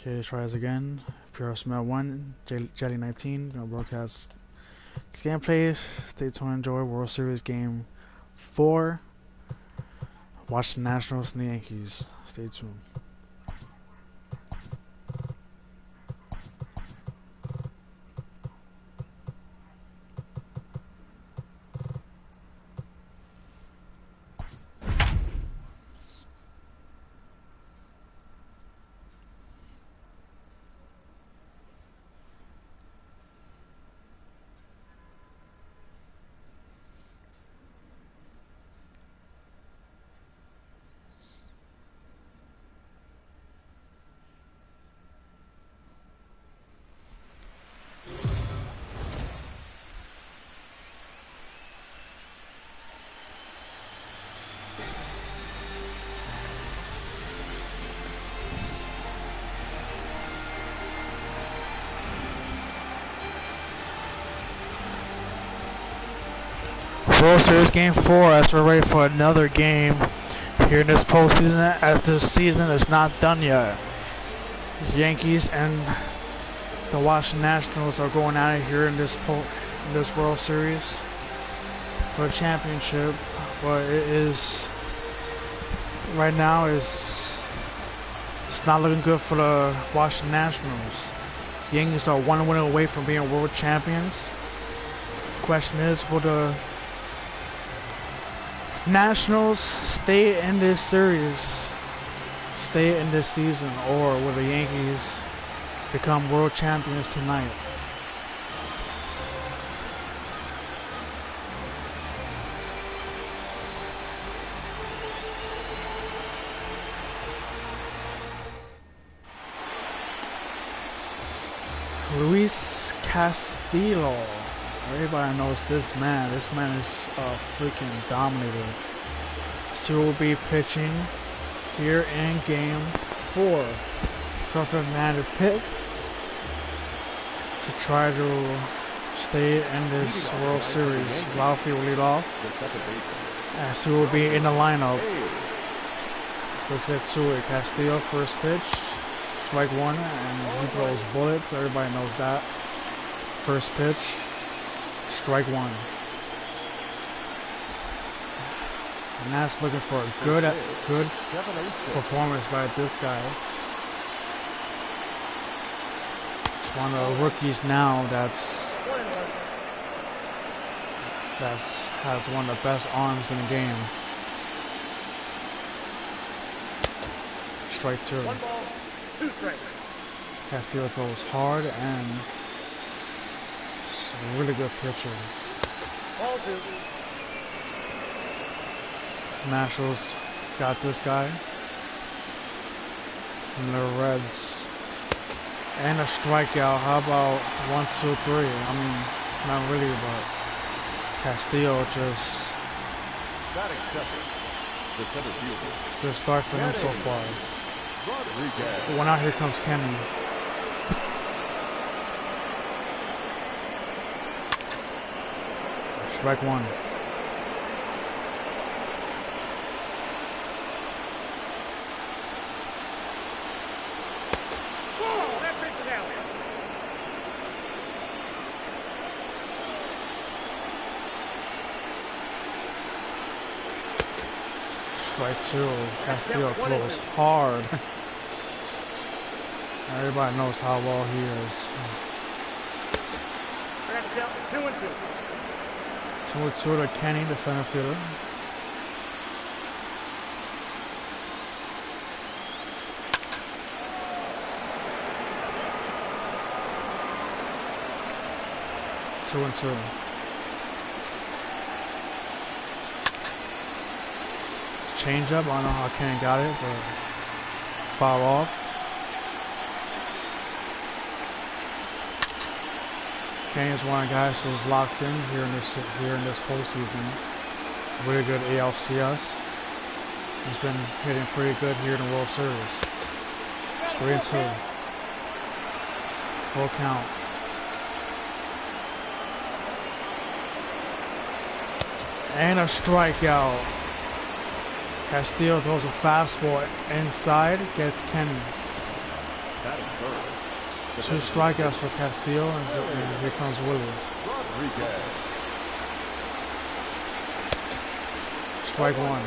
Okay, tries again. Prsuperman1, Jelly 19, gonna broadcast this gameplay. Stay tuned, enjoy World Series Game 4. Watch the Nationals and the Yankees. Stay tuned. World Series Game 4 as we're ready for another game here in this postseason, as this season is not done yet. The Yankees and the Washington Nationals are going at it here in this World Series for a championship, but it is right now it's not looking good for the Washington Nationals. The Yankees are one win away from being world champions. Question is, will the Nationals stay in this series, stay in this season, or will the Yankees become world champions tonight? Luis Castillo. Everybody knows this man. This man is freaking dominator. So he will be pitching here in Game 4. Perfect man to pick to try to stay in this World Series. Ralphie will lead off, as he will be in the lineup. So let's get to it. Castillo, first pitch, strike one, and he throws bullets. Everybody knows that. First pitch. Strike one. And that's looking for a good performance by this guy. It's one of the rookies now that's has one of the best arms in the game. Strike two. Castillo throws hard and a really good pitcher. Nationals got this guy from the Reds. And a strikeout. How about 1, 2, 3? I mean, not really, but Castillo just good start for him so far. But now here comes Kenny. Strike one. Strike two. Castillo throws hard. Everybody knows how well he is. 2-2 to Kenny, the center fielder. Two and two. Change up. I don't know how Kenny got it, but foul off. Kenny is one of the guys who's locked in here in this postseason. Really good ALCS. He's been hitting pretty good here in the World Series. It's 3-2. Full count. And a strikeout. Castillo throws a fastball inside, gets Kenny. 2 strikeouts for Castillo, and here comes Willie. Strike 1.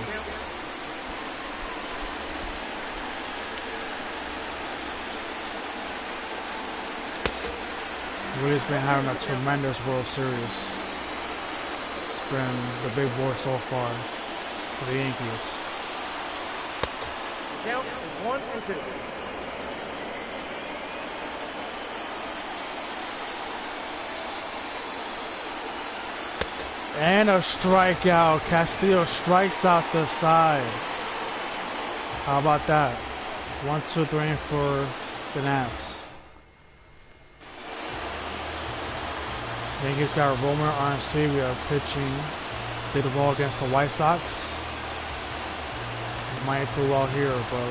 Willie's been having a tremendous World Series. It's been the big boy so far for the Yankees. Count 1 and 2. And a strikeout. Castillo strikes out the side. How about that? 1, 2, 3 for the Nats. Yankees got Romer RNC. We are pitching. Did the ball against the White Sox. He might do well here, but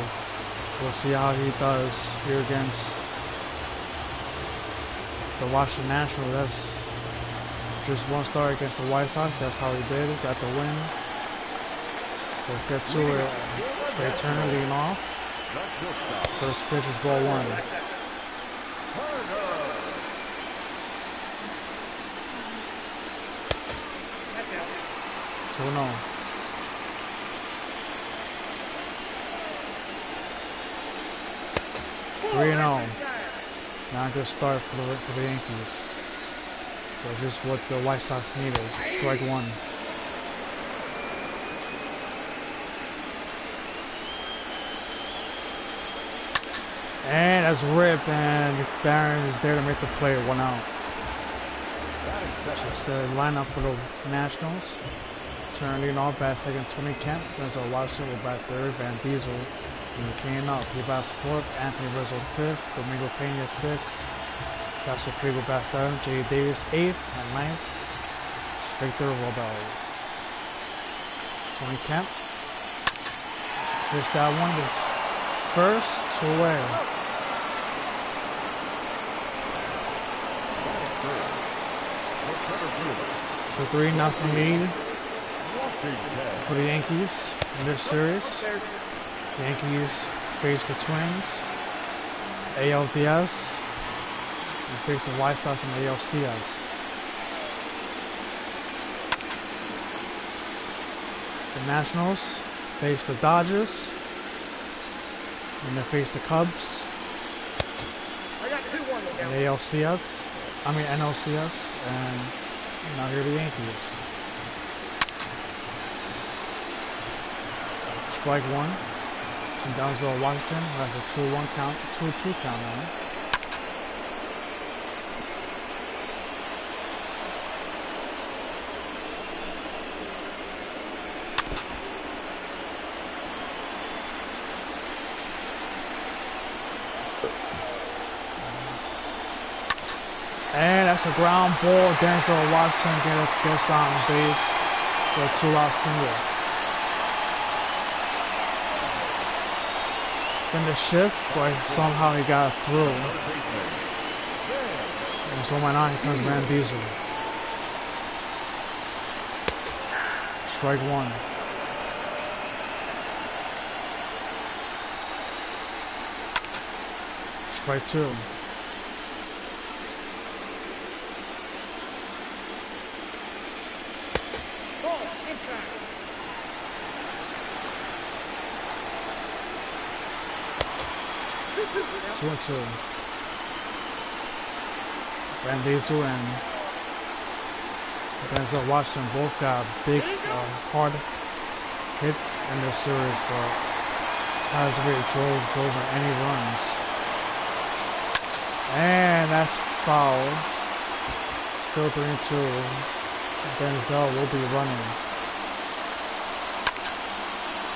we'll see how he does here against the Washington Nationals. That's just 1 start against the White Sox. That's how he did it. Got the win. So let's get to it. Trey Turner leading off. First pitch is ball 1. 2-0. Three and 0. Not a good start for the Yankees. That's just what the White Sox needed. Strike 1. And that's ripped, and Barron is there to make the play. 1 out. Just the lineup for the Nationals. Turner leading off, bat second, Tony Kemp. Denzel Washington will bat third. Van Diesel cleaning up. He bats fourth. Anthony Rizzo fifth. Domingo Pena sixth. Castro Prigo bats seventh. J.D. Davis eighth and ninth. Victor Robles. Tony Kemp. Just that one. Just first, 2 away. So 3-0 lead for the Yankees in this series. The Yankees face the Twins, ALDS, and face the White Sox in ALCS. The Nationals face the Dodgers, and they face the Cubs in NLCS, and now here are the Yankees. Strike 1. Some Denzel Washington has a 2-1 count, 2-2 count on it. And that's a ground ball. Denzel Washington gets on base for a 2-out single. In the shift, but somehow he got through. And so why not? Here comes Van Diesel. Strike 1. Strike 2. Two and 2. Van Diesel and Denzel Washington both got big, hard hits in this series, but hasn't really drove any runs. And that's foul. Still 3-2. Denzel will be running.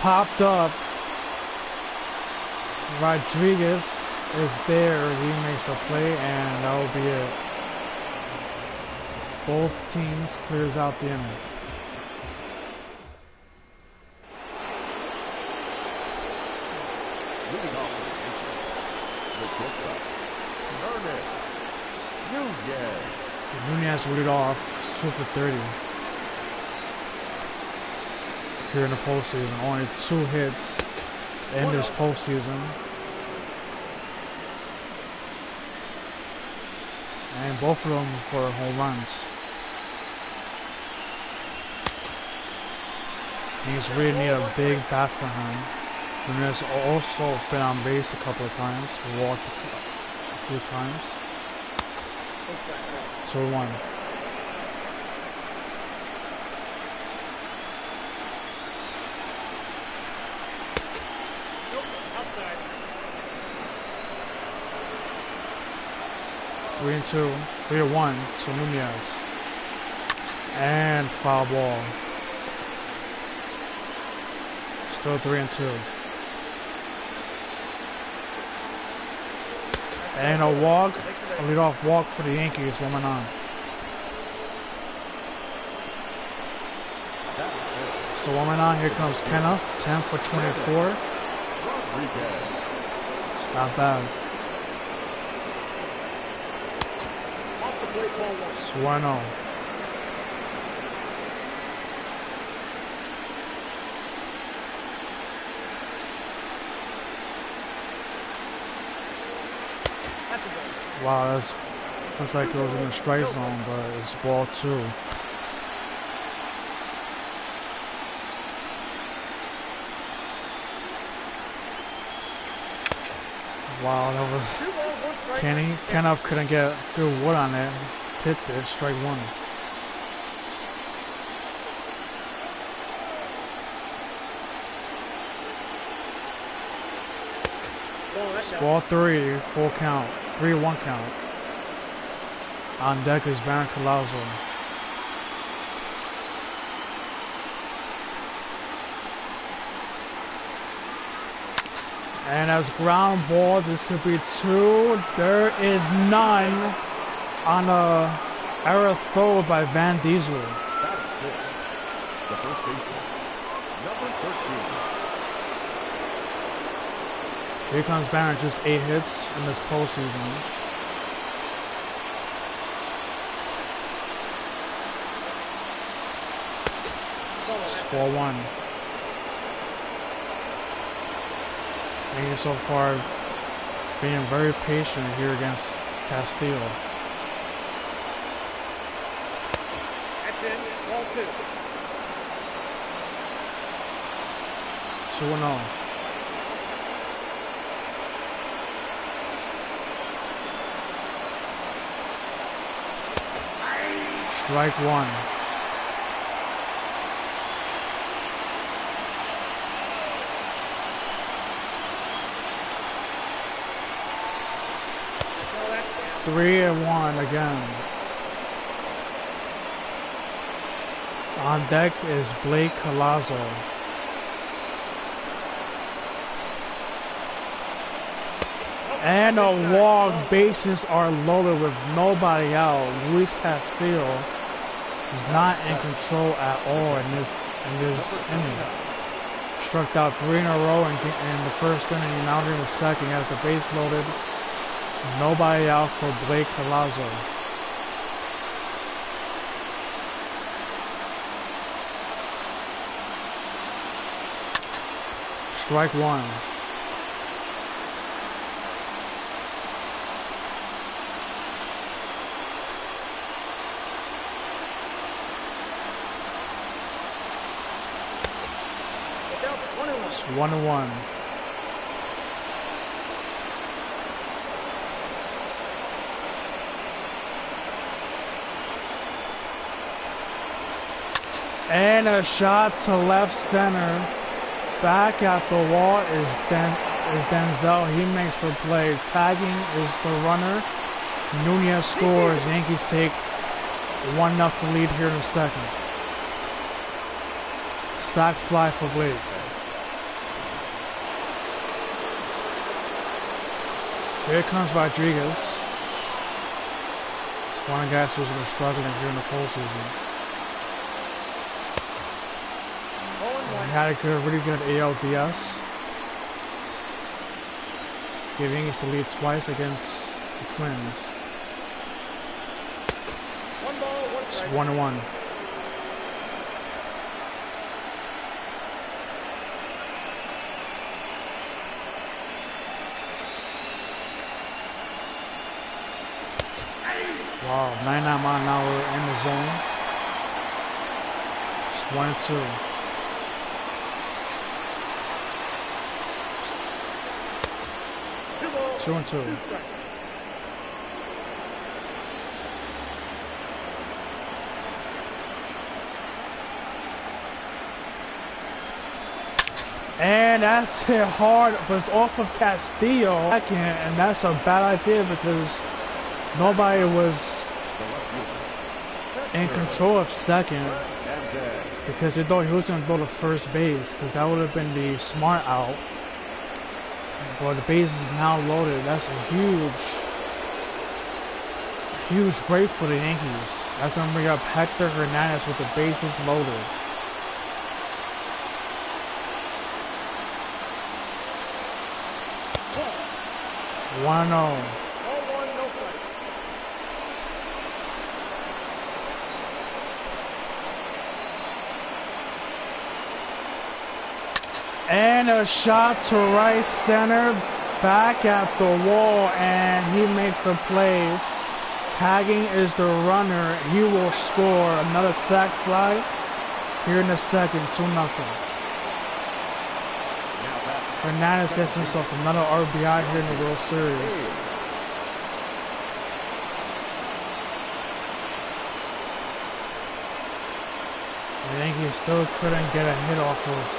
Popped up. Rodriguez is there. He makes the play, and that will be it. Both teams clears out the inning. Nunez lead off. It's 2 for 30 here in the postseason. Only 2 hits in this postseason. And both of them were home runs. He's really need a big bat for him. Nunez also been on base a couple of times, walked a few times. 2-1. Three and 2, 3-1. So Nunez and foul ball. Still 3 and 2. And a walk, a leadoff walk for the Yankees, 1 on. So 1 on, here comes Kenneth, 10 for 24. It's not bad. It's 1-0. Wow, that's looks like it was in the strike zone, but it's ball 2. Wow, that was Kenny. Kenneth couldn't get good wood on it. Tipped it, strike 1. It's ball 3, full count. 3-1 count. On deck is Baron Collazo. And as ground ball, this could be 2. There is none on a error throw by Van Diesel. The first baseman, number 13. Here comes Baron, just 8 hits in this postseason. Score 1. And so far being very patient here against Castillo. That's in, ball 2. 2-0. Strike 1. No, 3-1 again. On deck is Blake Collazo. And a walk. Bases are loaded with nobody out. Luis Castillo is not in control at all in this inning. Struck out 3 in a row in the first inning. Now in the second, he has the base loaded. Nobody out for Blake Collazo. Strike 1. It's 1-1. And a shot to left center. Back at the wall is Denzel. He makes the play. Tagging is the runner. Nunez scores. Yankees take 1-0 lead here in the second. Sack fly for Blake. Here comes Rodriguez. It's one of the guys who's been struggling here in the postseason. He had a really good ALDS. Gave Yankees the lead twice against the Twins. It's 1-1. Wow, 99 mile an hour in the zone. Just 1 and 2. 2 and 2. And that's hit hard, but it's off of Castillo. And that's a bad idea because nobody was in control of second. Because they thought he was going to go to first base, because that would have been the smart out. But the base is now loaded. That's a huge break for the Yankees. That's going to bring up Hector Hernandez with the bases loaded. One zero. And a shot to right center, back at the wall, and he makes the play. Tagging is the runner. He will score another sac fly here in the second, 2-0. Hernandez gets himself another RBI here in the World Series. The Yankees still couldn't get a hit off of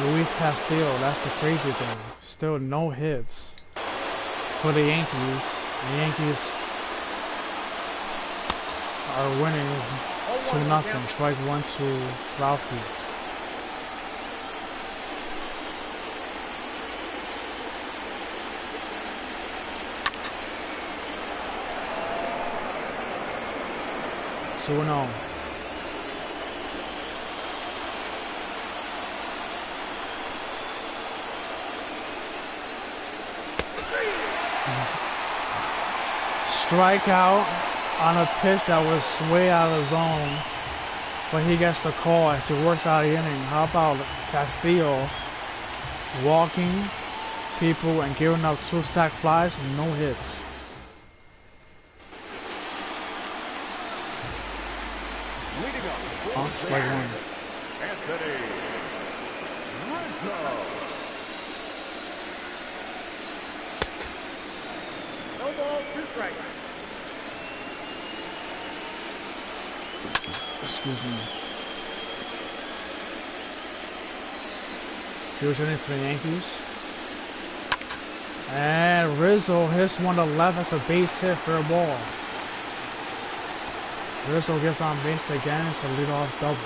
Luis Castillo. That's the crazy thing. Still no hits for the Yankees. The Yankees are winning 2-0. Strike 1 to Ralphie. So no. Strikeout on a pitch that was way out of the zone, but he gets the call as he works out the inning. How about Castillo walking people and giving up 2 sac flies and no hits? Strike 1. No ball, 2 strikes. Excuse me. Here's hitting for the Yankees. And Rizzo hits one to left. That's a base hit for a ball. Rizzo gets on base again. It's a leadoff double.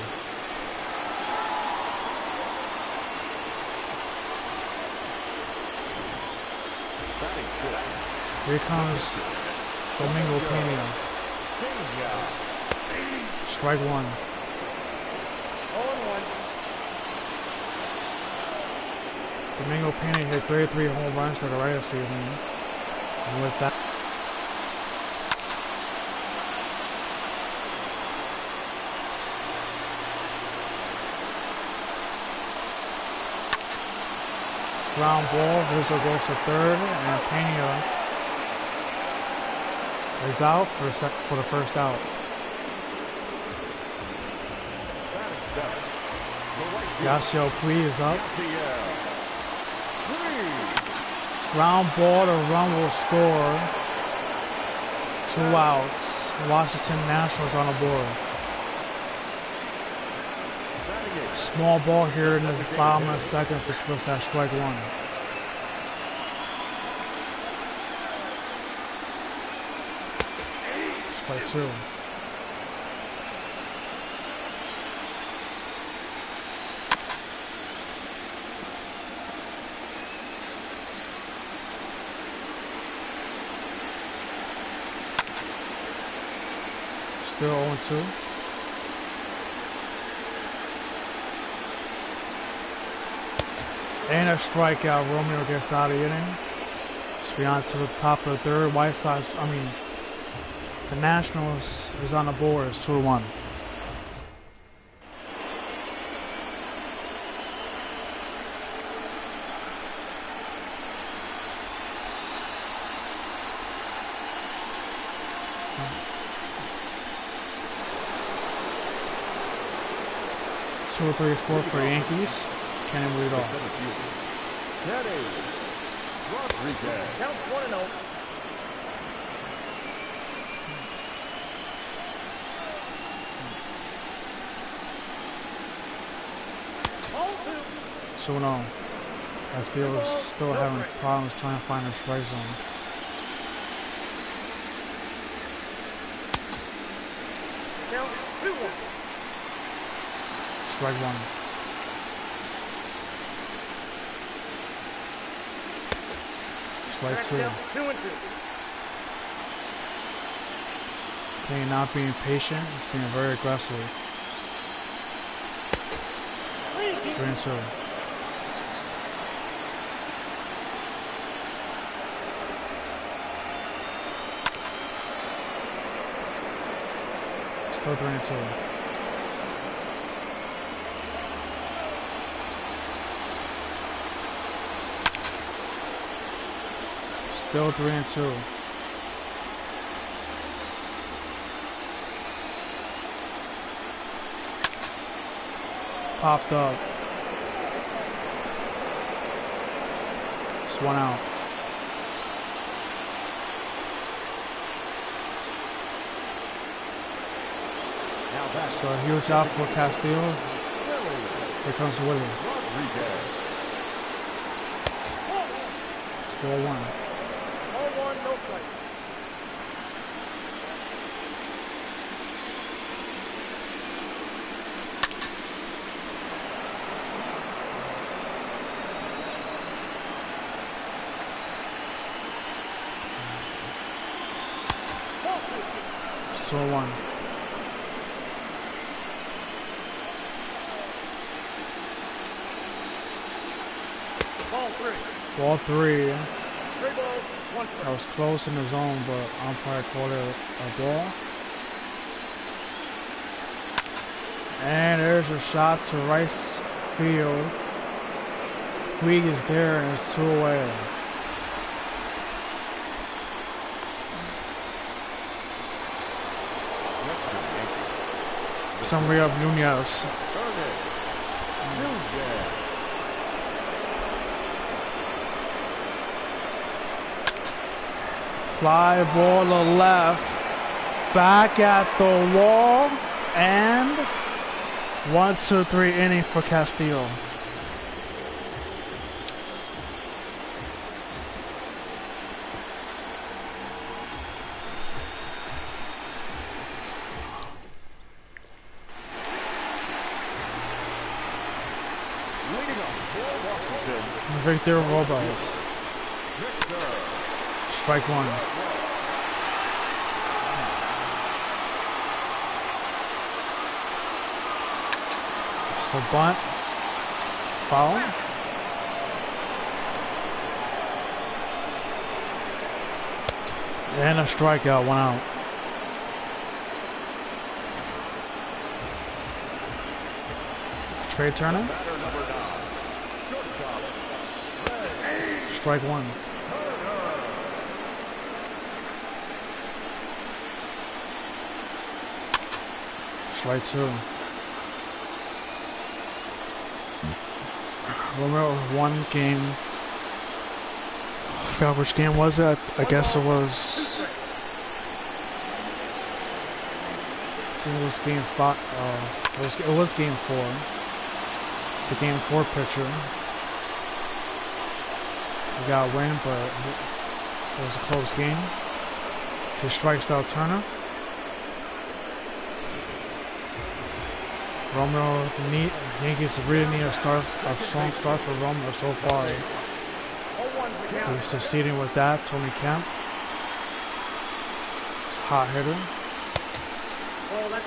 Here comes Domingo Pena. Strike 1. 0-1. Domingo Pena hit 33 home runs for the regular season. And with that, ground ball, Rizzo goes to third, and Pena is out for the first out. Yasiel Puig is up. Ground ball, the run will score. 2 outs. Washington Nationals on the board. Small ball here in the bottom of the second. This looks at strike 1. Strike 2. Still 0-2. And a strikeout. Romeo gets out of the inning. Just beyond to the top of the third. White Sox, the Nationals is on the board. It's 2-1. Two, three, four for Yankees. Can't read off. Kenny Rodriguez. Count 1-0. Ball 2. 2-0. Castillo's still having problems trying to find a strike zone. Count 2-1. Strike one. Strike two. 2-2. Okay, not being patient, it's being very aggressive. 3-2. Still 3-2. Still 3-2. Popped up. Just one out. So a huge out for Castillo. Here comes Willie. Score 1. 0-1, no play. So 1. Ball 3. Ball 3. 3 balls, 1 strike. That was close in the zone, but umpire called it a ball. And there's a shot to right field. Puig is there and it's 2 away. Summary of Nunez. Fly ball to left, back at the wall, and 1-2-3 inning for Castillo. Victor Robles. Strike 1. So bunt, foul. And a strikeout, 1 out. Trey Turner. Strike 1. Strike 2. Romero 1 game. I forgot which game was it? I guess it was. I think it was game 5. It was game 4. It's a game 4 pitcher. We got a win, but it was a close game. So he strikes out Turner. Romero, the Yankees really need a strong start for Romero so far. He's succeeding with that. Tony Kemp, it's a hot hitter.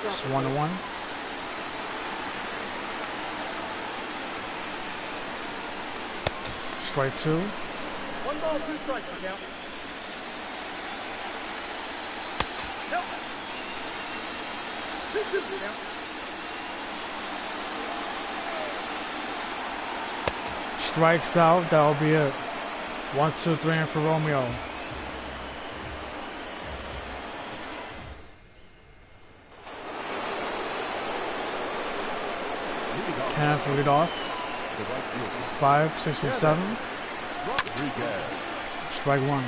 It's 1-1. Strike 2. 1 ball, 2 strikes, count. Nope. 2-2, count. Strikes out, that'll be it. 1-2-3 for Romeo. Kenneth lead off. 5-67. Strike one.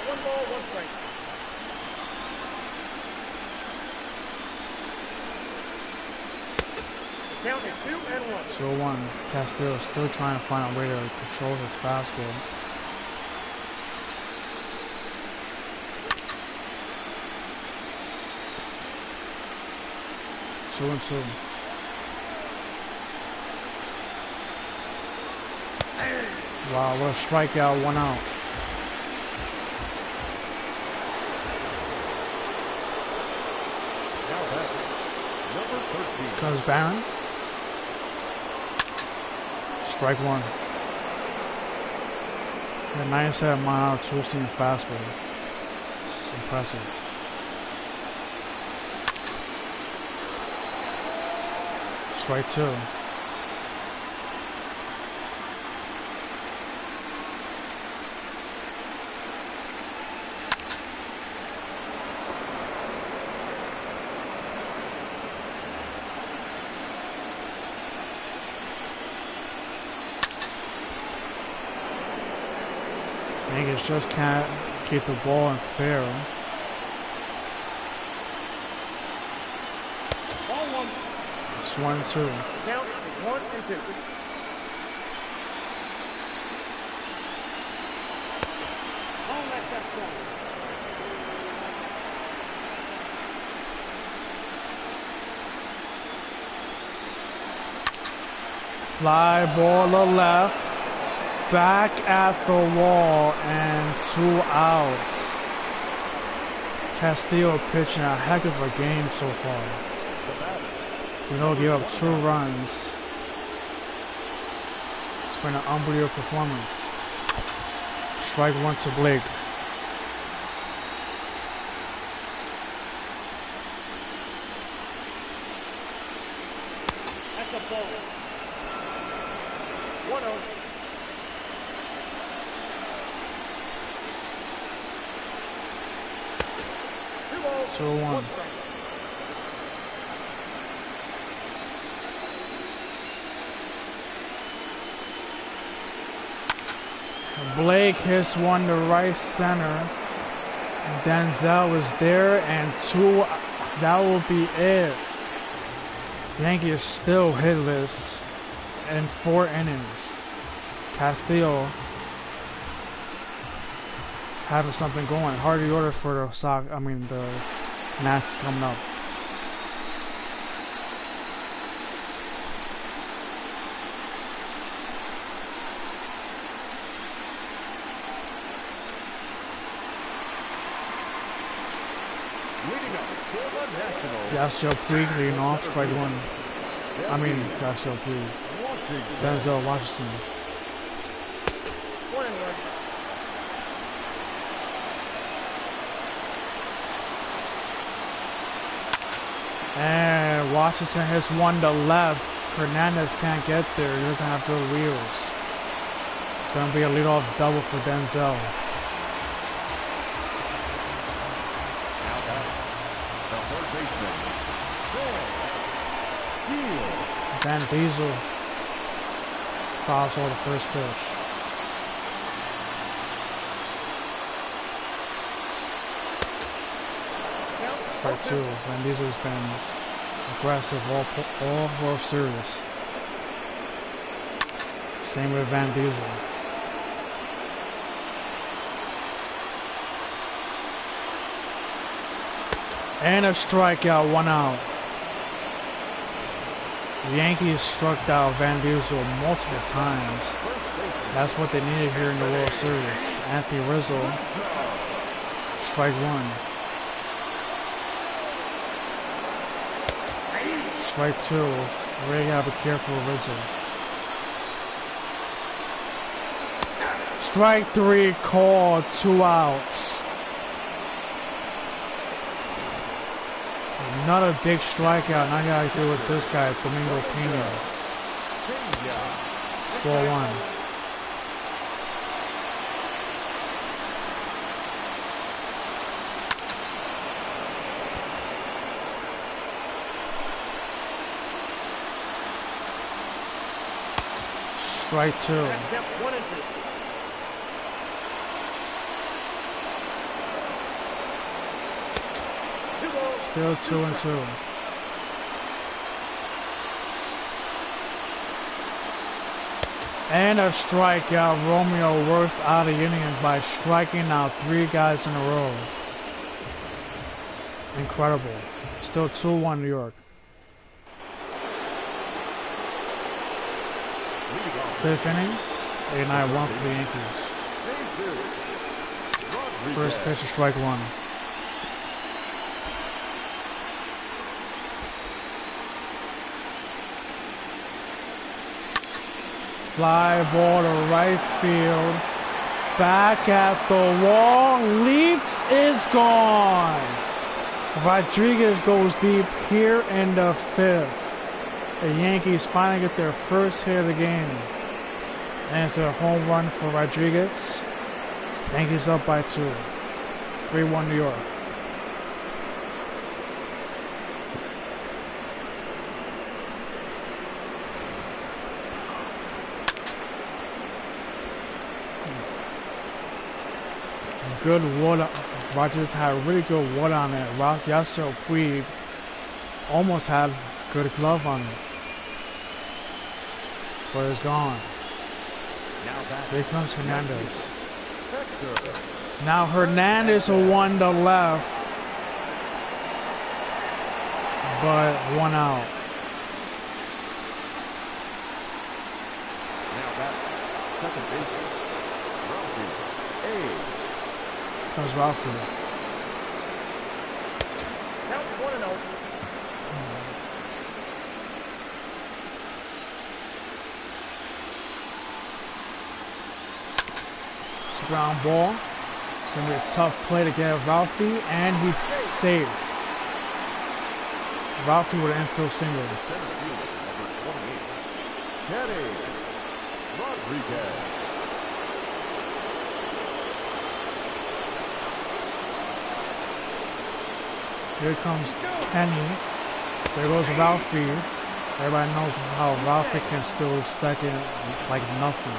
One ball, one strike. The count is 2-1. 2-1. Castillo still trying to find a way to control his fastball. Two and two. Wow, what a strikeout, 1 out. Comes Barron. Strike one. A 97-mile two-seam fastball. It's impressive. Strike two. Yankees just can't keep the ball in fair. Ball one. It's 1-2. Count is 1 and 2. Ball next up one. Fly ball to left. Back at the wall and 2 outs. Castillo pitching a heck of a game so far. We don't give up 2 runs. It's been an unbelievable performance. Strike one to Blake. That's a ball. 1-0. 2-1. Blake hits one to right center. Denzel was there and 2. That will be it. Yankees still hitless in 4 innings. Castillo is having something going. Hard order for the Nats coming up. Yasiel Puig leading off, strike one. Yasiel Puig. Denzel Washington. 1-1. And Washington hits one to left. Hernandez can't get there. He doesn't have good wheels. It's going to be a leadoff double for Denzel. Van Diesel fouls for the first pitch. Strike two. Van Diesel's been aggressive all World Series. Same with Van Diesel. And a strikeout, 1 out. The Yankees struck out Van Diesel multiple times. That's what they needed here in the World Series. Anthony Rizzo, strike one. Strike two. Really gotta be careful with Rizzo. Strike three called, 2 outs. Another big strikeout. Now I gotta deal with this guy, Domingo Pena. Score one. Strike 2. That's kept 1 and 2. Still 2 and 2. And a strikeout. Romeo works out of the inning by striking out 3 guys in a row. Incredible. Still 2-1 New York. 5th inning. 8-9-1 for the Yankees. First pitch is strike 1. Fly ball to right field. Back at the wall. Leaps, is gone. Rodriguez goes deep here in the 5th. The Yankees finally get their first hit of the game. And it's a home run for Rodriguez. Yankees up by 2. 3-1 New York. Good wood. Rogers had really good wood on it. Yasiel Puig almost had good glove on it. But it's gone. Here comes Hernandez. Now Hernandez will 1 to left. But 1 out. Now back. Second baseman. Comes Ralphie. Count 1 and 0. It's a ground ball. It's going to be a tough play to get Ralphie, and he's safe. Ralphie with an infield single. Number 28. Kenny Rodriguez. Here comes Kenny. There goes Ralphie. Everybody knows how Ralphie can steal second like nothing.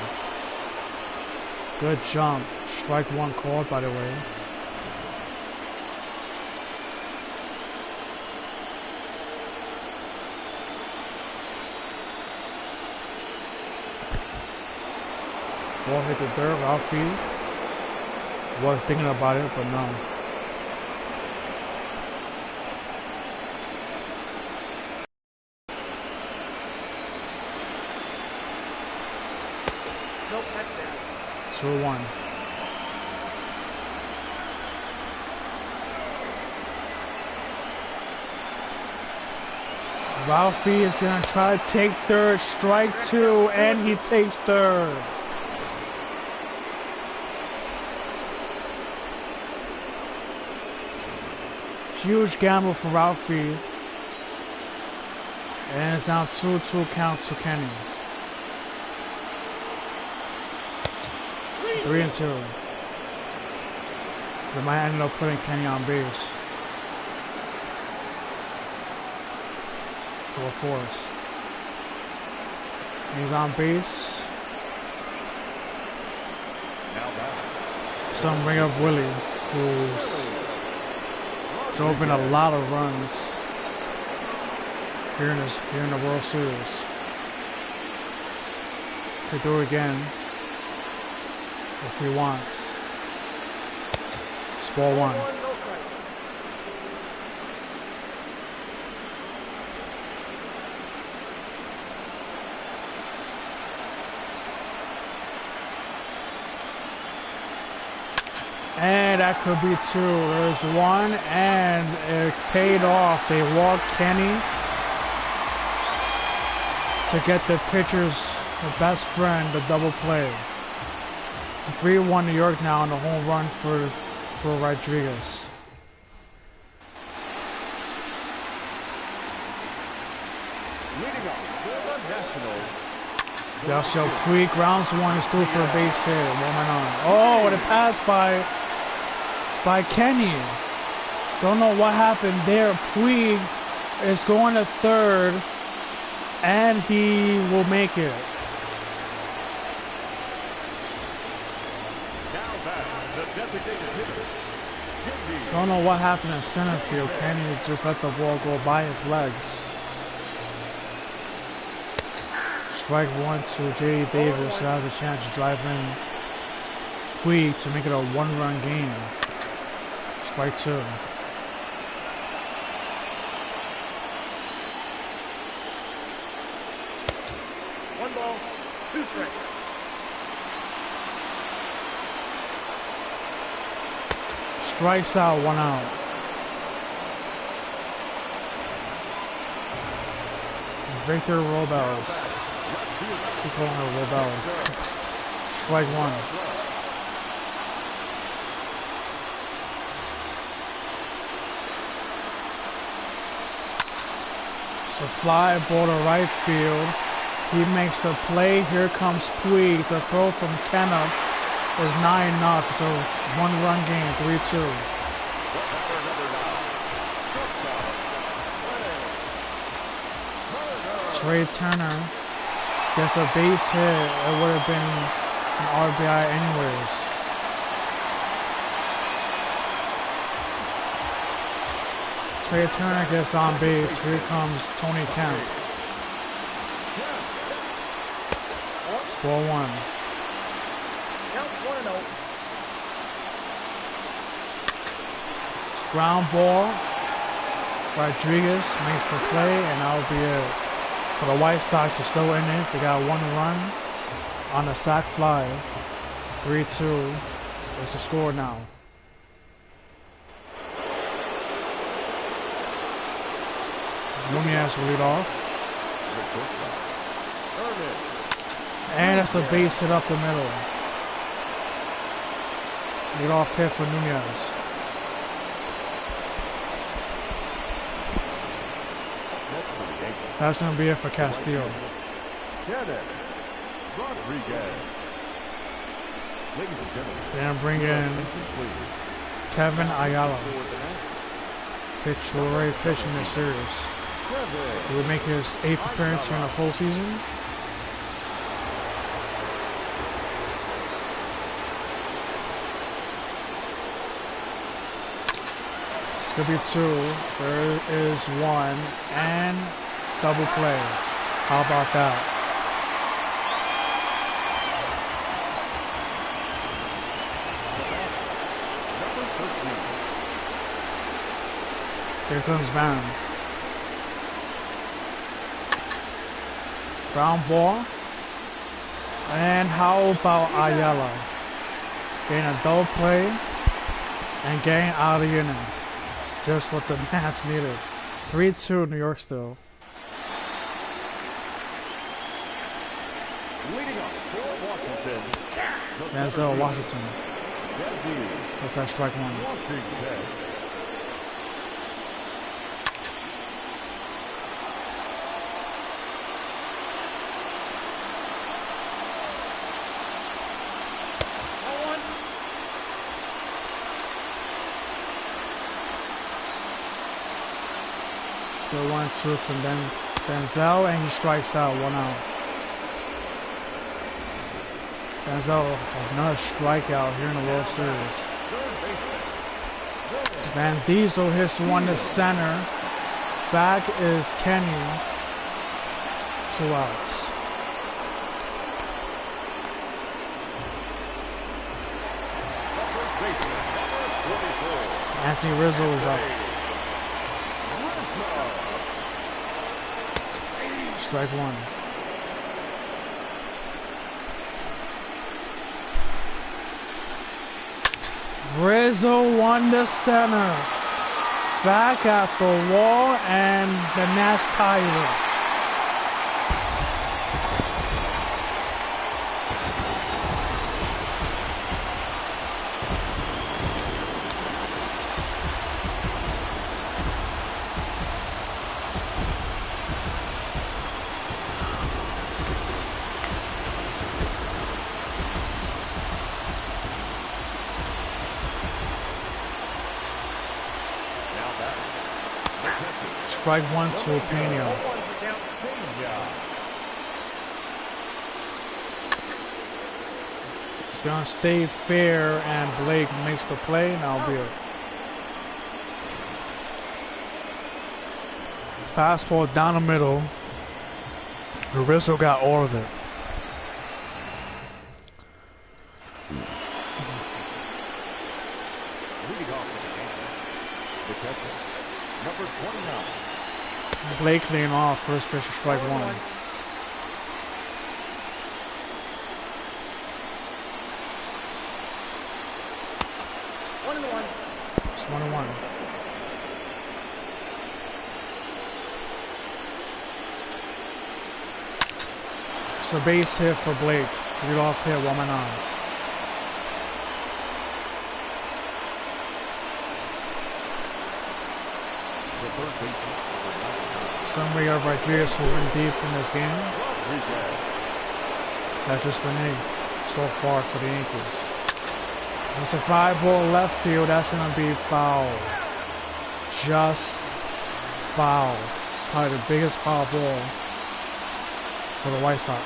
Good jump. Strike 1 called, by the way. Ball hit the dirt. Ralphie was thinking about it, but no. No touchdown. 2-1. Ralphie is going to try to take third. Strike 2, and he takes third. Huge gamble for Ralphie. And it's now 2-2 count to Kenny. 3-2. They might end up putting Kenny on base. For a force. He's on base. Some bring up Willie, who's drove in a lot of runs here in the World Series. Could do it again if he wants. It's ball 1. And that could be 2. There's 1, and it paid off. They walked Kenny to get the pitcher's best friend, the double play. 3-1 New York now on the home run for Rodriguez. Leading off for the Nationals. Yasiel Puig rounds 1 is through for a base hit. 1 man on. Oh, what a pass by Kenny. Don't know what happened there. Puig is going to third, and he will make it. The designated hitter. Don't know what happened in center field. Kenny just let the ball go by his legs. Strike one to J.D. Davis, who has a chance to drive in Puig to make it a one-run game. Strike two. One ball, two strikes. Strikes out, one out. Victor Robles. Keep calling her Robles. Strike one. It's a fly ball to right field. He makes the play. Here comes Puig. The throw from Kenna is not enough. It's a one-run game, 3-2. Trey Turner gets a base hit. It would have been an RBI anyways. Trey Turner gets on base. Here comes Tony Kemp. Score one. Count 1-0. Ground ball. Rodriguez makes the play, and that'll be it. For the White Sox, are still in it. They got one run on a sac fly. 3-2. It's a score now. Nunez will lead off. And that's a base hit up the middle. Lead off hit for Nunez. That's going to be it for Castillo. Then bring in Kevin Ayala. Pitch will already pitch in this series. He would make his 8th appearance here in the postseason. It's going to be two. There is one. And double play. How about that? Here comes Van. Ground ball. And how about Ayala? Getting a double play and getting out of the inning. Just what the Nats needed. 3-2 New York still. Leading up for Washington. Denzel Washington. What's that, strike one? Still 1-2 from Denzel, and he strikes out, 1 out. Denzel, another strikeout here in the World Series. Van Diesel hits one to center. Back is Kenny. 2 outs. Anthony Rizzo is up. Strike one. Rizzo won the center. Back at the wall, and the Nats tie it. Strike one to Pena. gonna stay fair and Blake makes the play, and that'll be it. Fastball down the middle. Rizzo got all of it. Leading off with the Yankees, the catcher, number 29. Blake leading off, first pitch, strike one. It's 1-1. It's a base hit for Blake. Lead off hit, 1 man on. The third baseman, Summary of Rodriguez will win deep in this game. Rodriguez. That's just been it so far for the Yankees. It's a fly ball left field. That's going to be foul. Just foul. It's probably the biggest foul ball for the White Sox,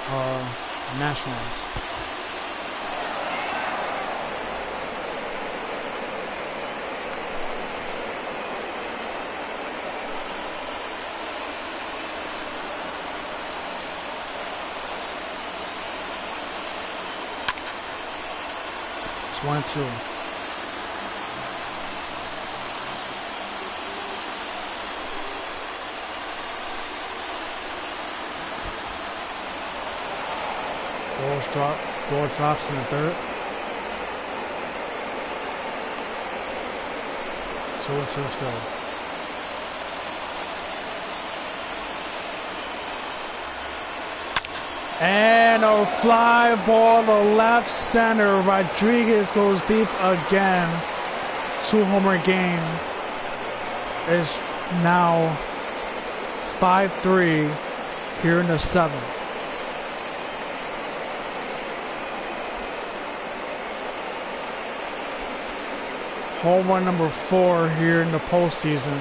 Nationals. It's 1-2. Ball drops in the third. 2-2 still. And a fly ball to left center. Rodriguez goes deep again. 2-homer game is now 5-3 here in the 7th. Home run number 4 here in the postseason.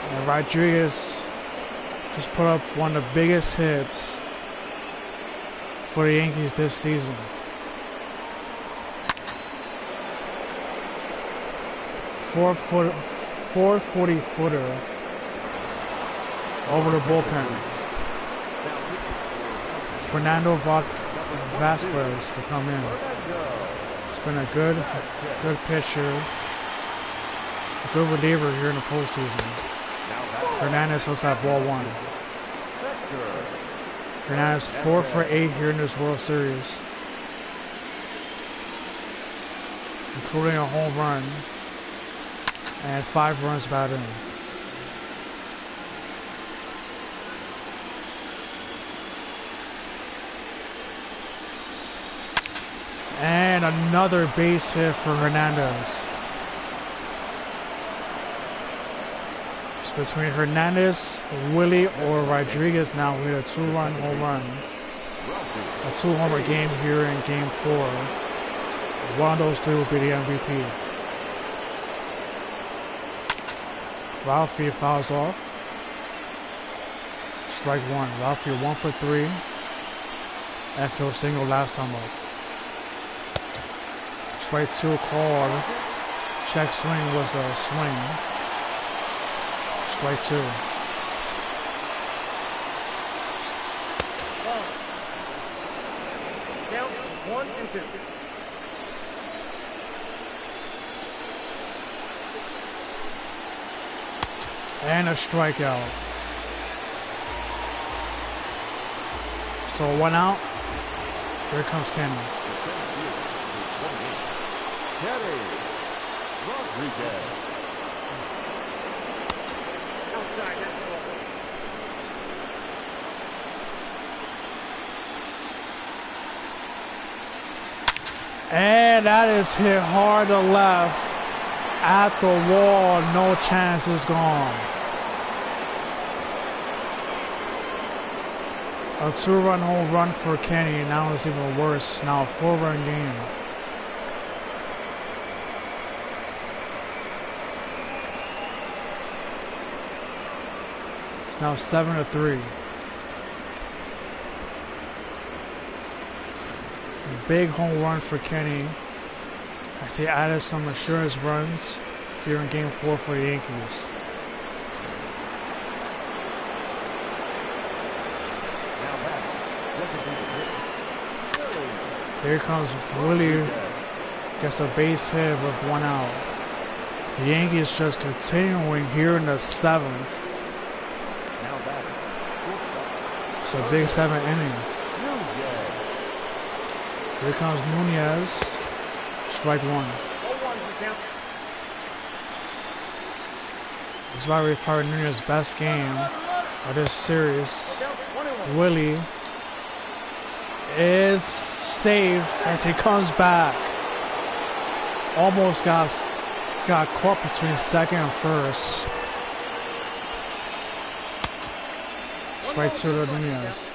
And Rodriguez just put up one of the biggest hits for the Yankees this season. Four 40-footer over the bullpen. Fernando Vasquez to come in. It's been a good pitcher, a good reliever here in the postseason. Hernandez looks like ball 1. Hernandez 4 for 8 here in this World Series, including a home run and 5 runs batted in. And another base hit for Hernandez. It's between Hernandez, Willie, or Rodriguez now. We had a 2-run home run. A 2-homer game here in Game 4. One of those 3 will be the MVP. Ralphie fouls off. Strike 1. Ralphie 1 for 3. Outfield single last time up. Strike 2 called. Check swing was a swing. Strike 2. Count 1-2. And a strikeout. So 1 out. Here comes Kenny. Kenny Rodriguez. Outside, that's the ball. And that is hit hard to left at the wall. No chance, is gone. A 2-run home run for Kenny. Now it's even worse. Now a 4-run game. It's now 7-3. big home run for Kenny as he added some insurance runs here in Game 4 for the Yankees. Here comes Willie, gets a base hit with 1 out. The Yankees just continuing here in the 7th. It's a big 7th inning. Here comes Nunez, strike 1. This is probably Nunez's best game of this series. Willie is safe as he comes back. Almost got caught between second and first. Strike 2 to Nunez.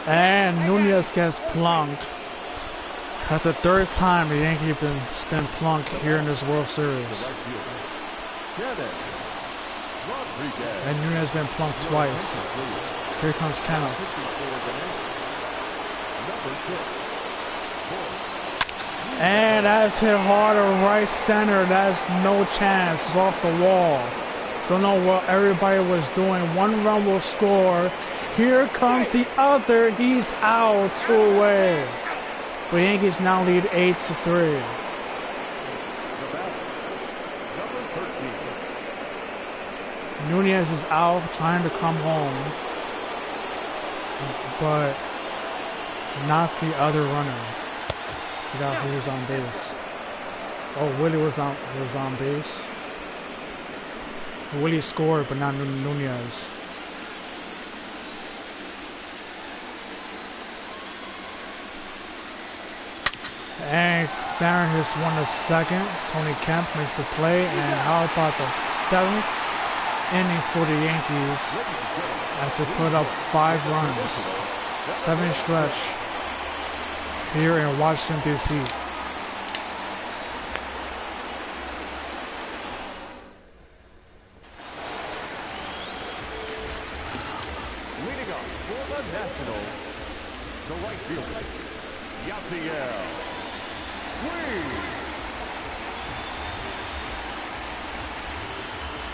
And Nunez gets plunked. That's the 3rd time the Yankees have been plunked here in this World Series. And Nunez has been plunked twice. Here comes Kenneth. And that's hit hard to right center. That's no chance. It's off the wall. Don't know what everybody was doing. 1 run will score. Here comes the other. He's out, 2 away. The Yankees now lead 8-3. Nunez is out trying to come home, but not the other runner. Forgot who was on base. Oh, Willie was on base. Willie scored, but not Nunez. And Barron has won the 2nd. Tony Kemp makes the play, and how about the 7th inning for the Yankees as they put up 5 runs. 7 stretch here in Washington, D.C. Leading up for the Nationals, the right fielder, Yasiel.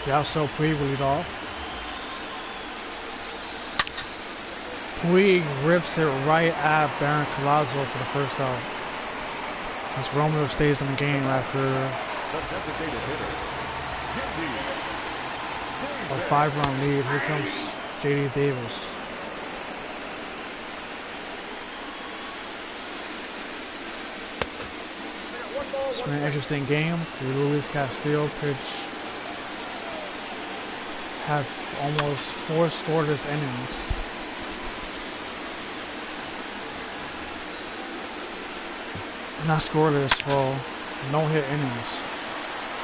Yasiel Puig will lead off. Puig rips it right at Baron Collazo for the 1st out. As Romeo stays in the game after a 5-run lead. Here comes J.D. Davis. It's been an interesting game. Luis Castillo pitch had almost 4 scoreless innings. Not scoreless, well, no hit innings.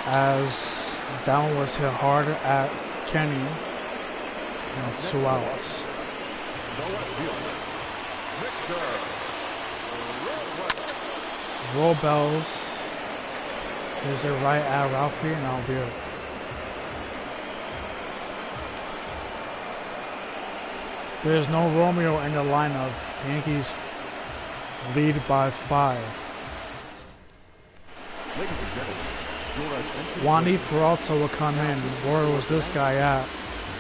As down was hit hard at Kenny. And it's 2 outs. Roll bells. There's a right at Ralphie, and that'll be it. There's no Romeo in the lineup. Yankees lead by 5. Wandy Peralta will come in. Where was this guy at?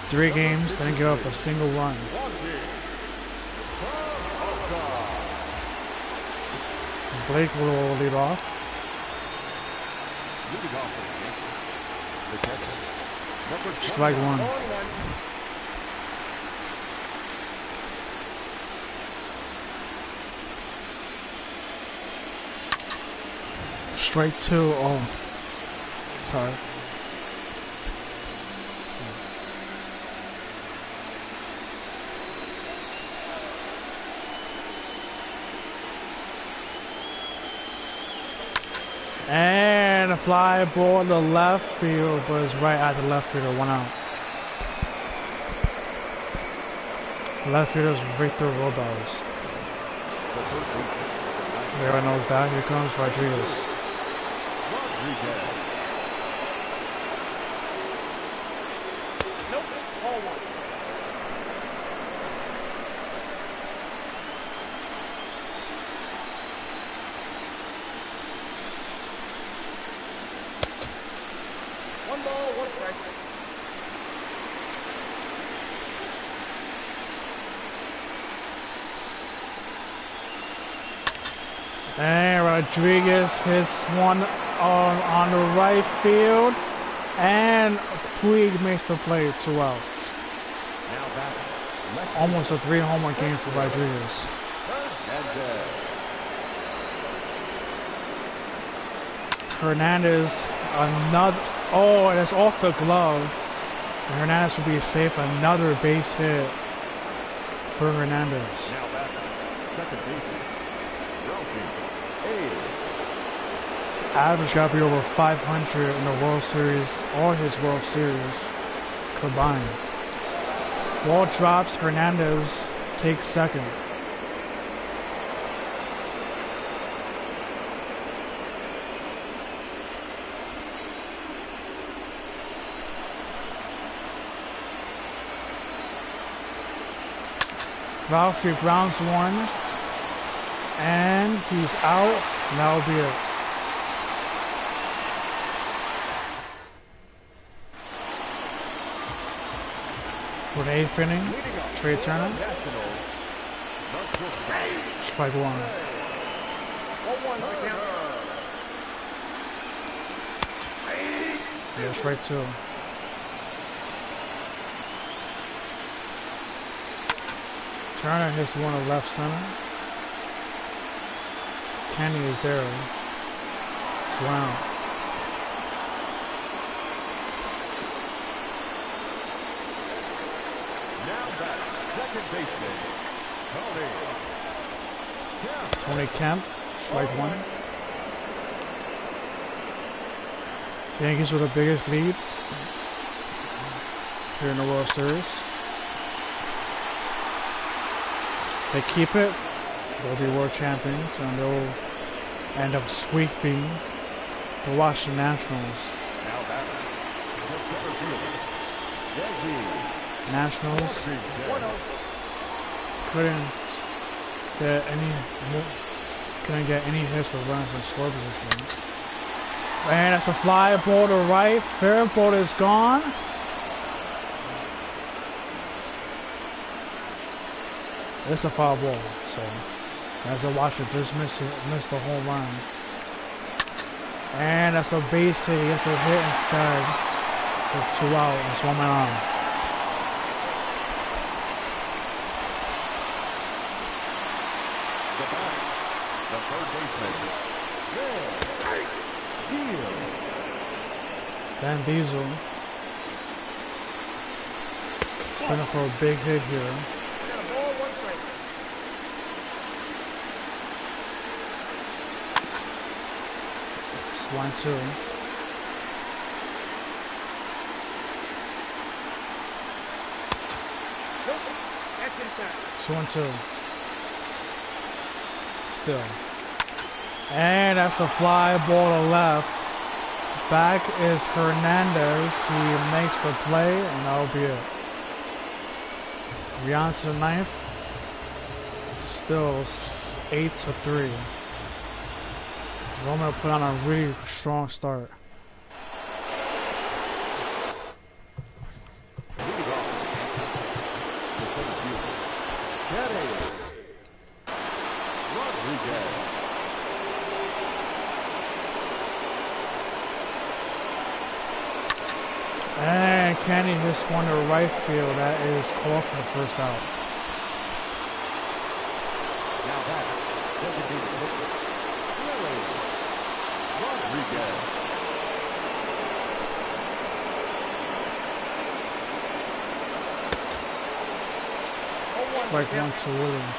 3 games, didn't give up a single run. Blake will lead off. Strike 1. Strike 2. Oh, sorry. And a fly ball to left field, but it's right at the left fielder, 1 out. Left fielder's Victor Robles. Everyone knows that. Here comes Rodriguez. ball, one strike. And Rodriguez hits one on the right field. And Puig makes the play, 2 outs. Now back. Almost a 3-homer game for Rodriguez. Hernandez, another, oh, that's off the glove. And Hernandez will be safe, another base hit for Hernandez. Now back. Second baseman. His average got to be over 500 in the World Series, all his World Series combined. Ball drops, Hernandez takes second. Valfrey grounds one, and he's out, and that'll be it. For the 8th inning, Trey Turner, strike 1. 1-1 the count. Yeah, strike 2. Turner hits one to left center. Kenny is there. It's round. Now back. Second baseman. Tony Kemp, strike 1. Yankees with the biggest lead during the World Series. If they keep it, they'll be world champions, and they'll end up sweeping the Washington Nationals. Now back. Yankee. Nationals couldn't get any hits with runners in score position. And that's a fly ball to right. Fair ball is gone. It's a foul ball, so as a watcher just missed the home run. And that's a base hit. He gets a hit instead with 2 out. It's 1 man on. The third baseman. Van Diesel standing for a big hit here. Got a ball, 1 strike. It's 1-2. Nope. That's inside. It's 1-2. Still. And that's a fly ball to left. Back is Hernandez. He makes the play, and that'll be it. We on to the 9th. Still 8-3. Roman put on a really strong start. And Kenny hits one to right field. That is called for the first out. Now back. Rodriguez. Strike 1 to Williams.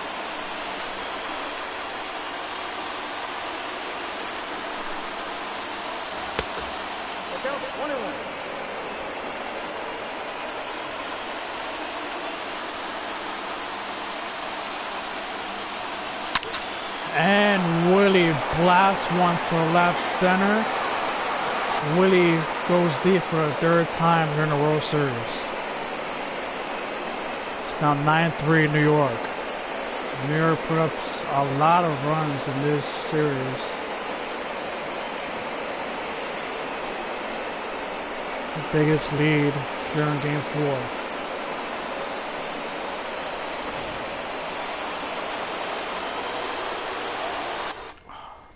Look out, 1-1. And Willie blasts one to left center. Willie goes deep for the 3rd time during the World Series. It's now 9-3 New York. New York put up a lot of runs in this series. biggest lead here in Game 4.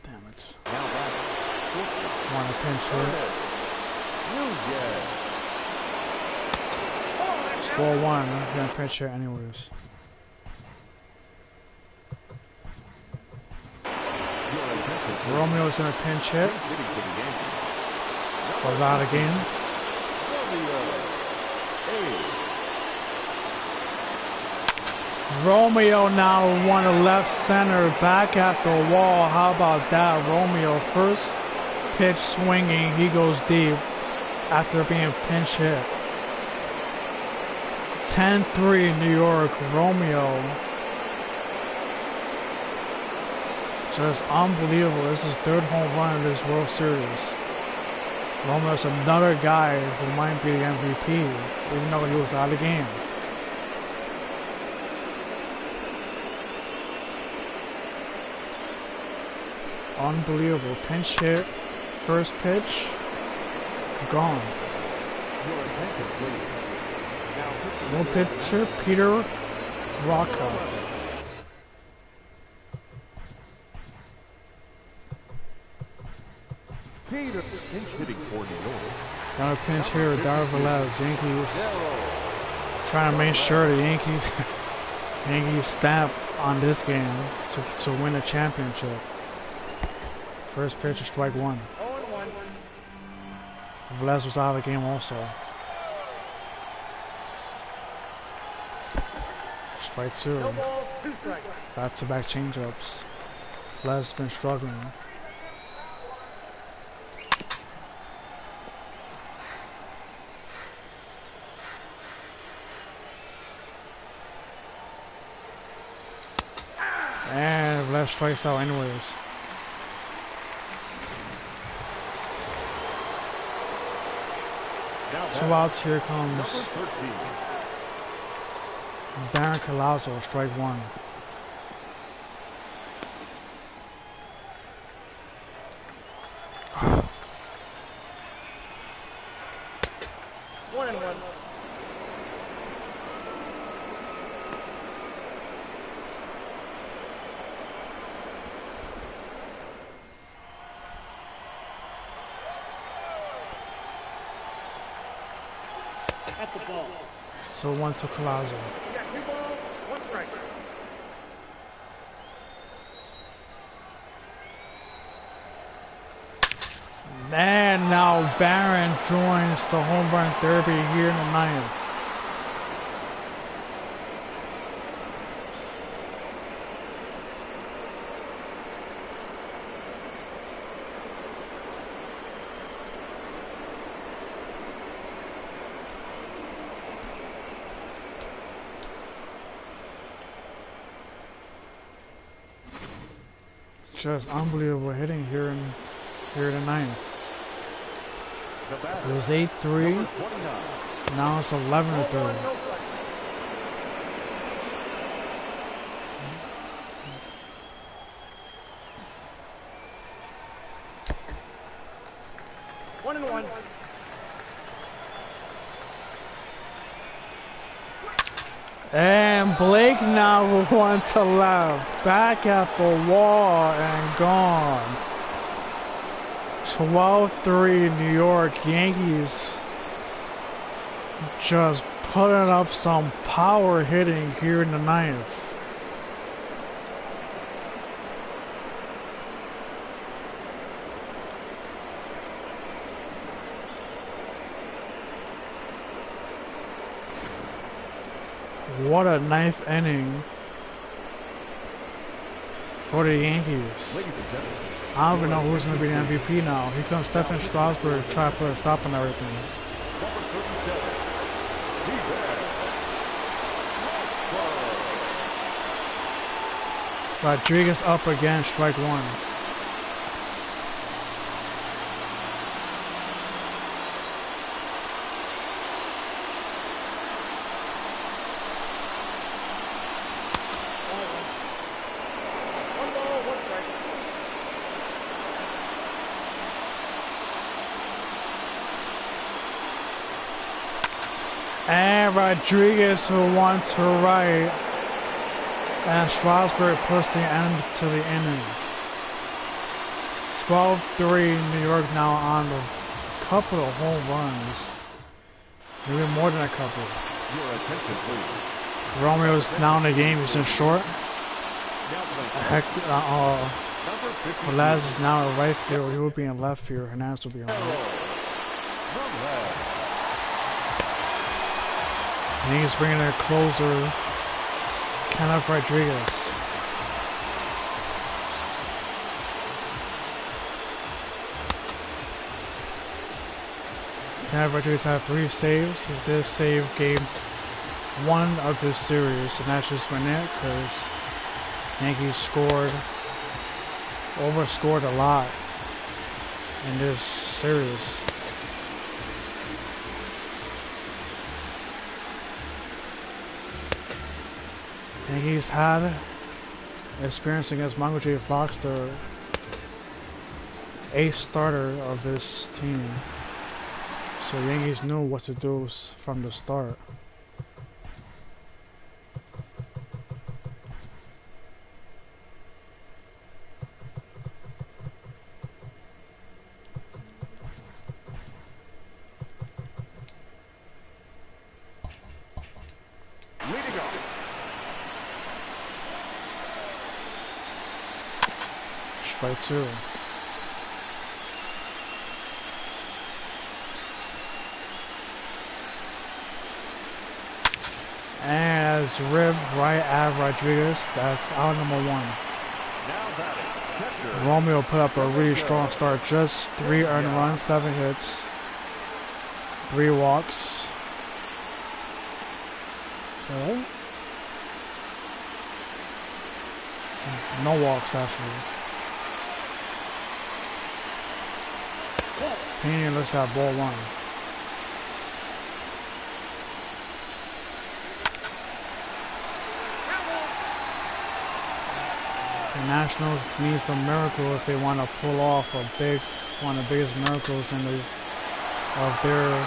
Damn it. Want to pinch it. Score 1. I'm going to pinch it anyways. Romeo's going to pinch hit. Goes out again. Romeo now won a left center back at the wall. How about that? Romeo first pitch swinging. He goes deep after being pinch hit. 10-3 New York. Romeo. Just unbelievable. This is third home run in this World Series. Romeo's another guy who might be the MVP, even though he was out of the game. Unbelievable. Pinch hit. First pitch. Gone. No pitcher, Peter Rocca. Peter, pinch hitting for New York. Got a pinch here with Darvelez. Yankees trying to make sure the Yankees stamp on this game to win a championship. First pitch is strike 1. Velez was out of the game also. Strike 2. Back-to-back changeups. Velez has been struggling. And Velez strikes out anyways. Two outs, here comes Baron Collazo, strike 1. So 1 to Collazo. You got 2 balls, 1 strike. And now Barron joins the home run derby here in the 9th. Just unbelievable hitting here in the 9th. It was 8-3. Now it's 11-3. One and one. And Blake now 1 to left. Back at the wall and gone. 12-3 New York. Yankees just putting up some power hitting here in the 9th. What a 9th inning for the Yankees. I don't even know who's going to be the MVP now. Here comes Stephen Strasburg trying to put a stop on everything. Rodriguez up again, strike 1. And Rodriguez, who won to right. And Strasburg puts the end to the inning. 12-3, New York now on a couple of home runs. Maybe more than a couple. Your attention, please. Romeo's now in the game, he's in short. Velaz is now in right field, he will be in left field, Hernandez will be in right. And he's bringing in a closer, Kenneth Rodriguez. Kenneth Rodriguez had 3 saves. This save game one of this series, and that's just been it because Yankees overscored a lot in this series. Yankees had experience against Michael J. Fox, the ace starter of this team. So Yankees knew what to do from the start. Leading off. Strike 2. And it's ribbed right at Rodriguez. That's out number 1. Now batting. Romeo put up a really strong start. Just 3 earned runs, 7 hits, 3 walks. Is that right? No walks, actually. Pena looks at ball 1. The Nationals need some miracle if they want to pull off one of the biggest miracles of their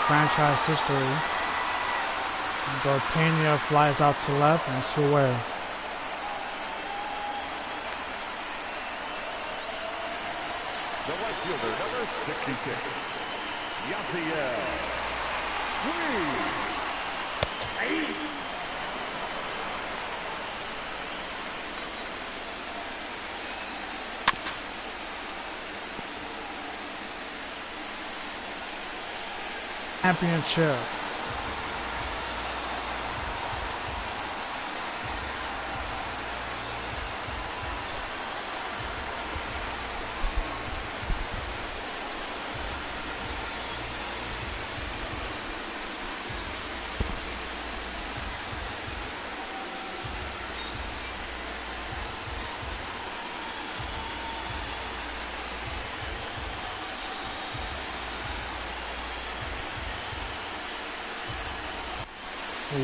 franchise history. But Pena flies out to left and it's away. The right fielder, number 66, Yasiel. Championship.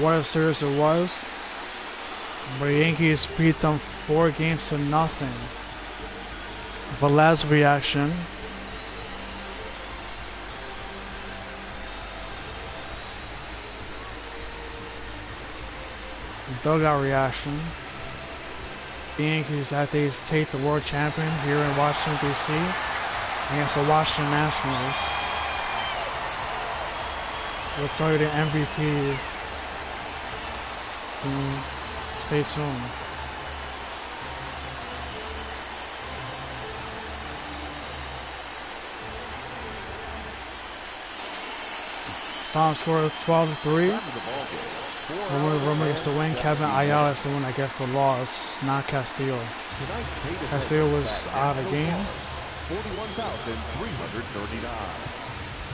What a series it was, but the Yankees beat them 4-0. Velaz's reaction. Dugout reaction. The Yankees at they take the world champion here in Washington, D.C. against the Washington Nationals. We'll tell you the MVP. Stay tuned. Final score 12-3. Romer gets the win. Kevin Ayala is the one that gets the loss, not Castillo. Castillo was out of the game. 41,339.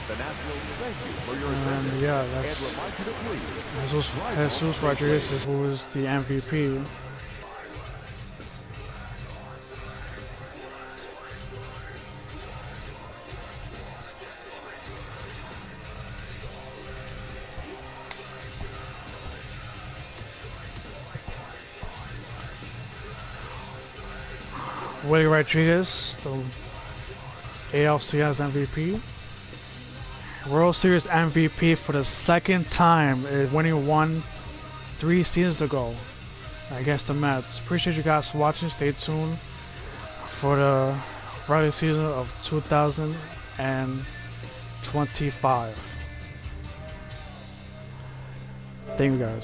The Nationals thank you for your attention. And yeah, that's Jesus Rodriguez, who is the MVP. Willie Rodriguez, the ALCS MVP. World Series MVP for the second time, winning one 3 seasons ago against the Mets. Appreciate you guys for watching. Stay tuned for the regular season of 2025. Thank you guys.